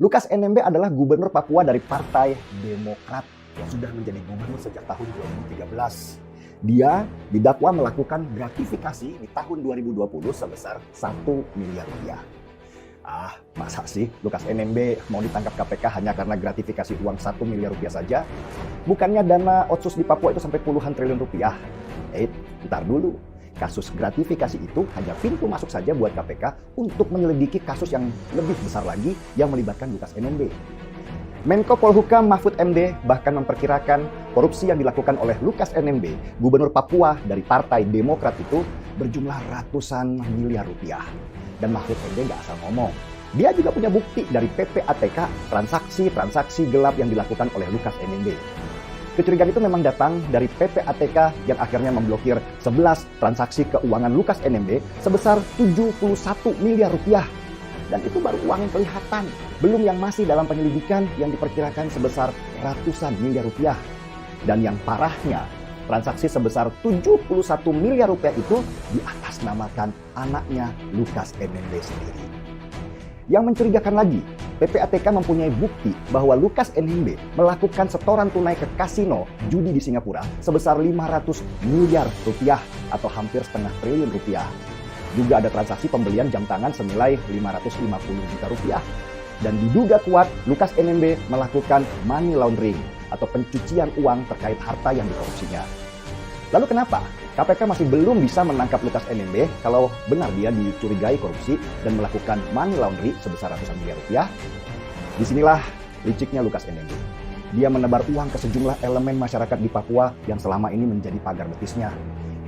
Lukas NMB adalah gubernur Papua dari Partai Demokrat yang sudah menjadi gubernur sejak tahun 2013. Dia didakwa melakukan gratifikasi di tahun 2020 sebesar 1 miliar rupiah. Masa sih Lukas NMB mau ditangkap KPK hanya karena gratifikasi uang 1 miliar rupiah saja? Bukannya dana otsus di Papua itu sampai puluhan triliun rupiah? Ntar dulu. Kasus gratifikasi itu hanya pintu masuk saja buat KPK untuk menyelidiki kasus yang lebih besar lagi yang melibatkan Lukas NMB. Menko Polhukam Mahfud MD bahkan memperkirakan korupsi yang dilakukan oleh Lukas NMB, gubernur Papua dari Partai Demokrat itu berjumlah ratusan miliar rupiah. Dan Mahfud MD nggak asal ngomong. Dia juga punya bukti dari PPATK transaksi gelap yang dilakukan oleh Lukas NMB. Kecurigaan itu memang datang dari PPATK yang akhirnya memblokir 11 transaksi keuangan Lukas NMB sebesar 71 miliar rupiah. Dan itu baru uang yang kelihatan, belum yang masih dalam penyelidikan yang diperkirakan sebesar ratusan miliar rupiah. Dan yang parahnya, transaksi sebesar 71 miliar rupiah itu diatasnamakan anaknya Lukas NMB sendiri. Yang mencurigakan lagi, PPATK mempunyai bukti bahwa Lukas NMB melakukan setoran tunai ke kasino judi di Singapura sebesar 500 miliar rupiah atau hampir setengah triliun rupiah. Juga ada transaksi pembelian jam tangan senilai 550 juta rupiah. Dan diduga kuat Lukas NMB melakukan money laundering atau pencucian uang terkait harta yang dikorupsinya. Lalu kenapa KPK masih belum bisa menangkap Lukas NMB kalau benar dia dicurigai korupsi dan melakukan money laundering sebesar ratusan miliar rupiah? Disinilah liciknya Lukas NMB. Dia menebar uang ke sejumlah elemen masyarakat di Papua yang selama ini menjadi pagar betisnya.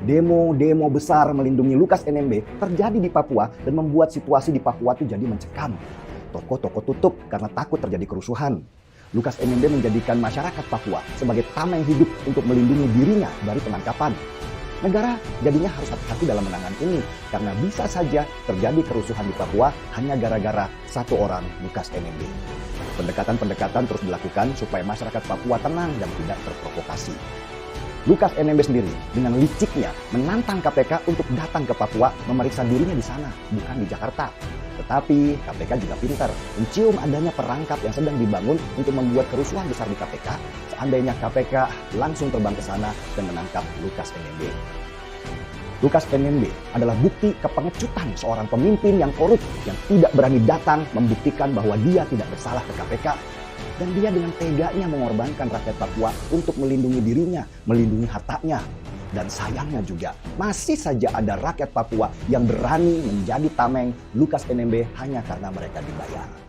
Demo besar melindungi Lukas NMB terjadi di Papua dan membuat situasi di Papua itu jadi mencekam. Toko-toko tutup karena takut terjadi kerusuhan. Lukas NMB menjadikan masyarakat Papua sebagai tameng hidup untuk melindungi dirinya dari penangkapan. Negara jadinya harus hati-hati dalam menangani ini karena bisa saja terjadi kerusuhan di Papua hanya gara-gara satu orang Lukas NMB. Pendekatan terus dilakukan supaya masyarakat Papua tenang dan tidak terprovokasi. Lukas NMB sendiri dengan liciknya menantang KPK untuk datang ke Papua memeriksa dirinya di sana, bukan di Jakarta. Tetapi KPK juga pintar mencium adanya perangkap yang sedang dibangun untuk membuat kerusuhan besar di KPK seandainya KPK langsung terbang ke sana dan menangkap Lukas NMB. Lukas NMB adalah bukti kepengecutan seorang pemimpin yang korup yang tidak berani datang membuktikan bahwa dia tidak bersalah ke KPK. Dan dia dengan teganya mengorbankan rakyat Papua untuk melindungi dirinya, melindungi hartanya. Dan sayangnya juga masih saja ada rakyat Papua yang berani menjadi tameng Lukas NMB hanya karena mereka dibayar.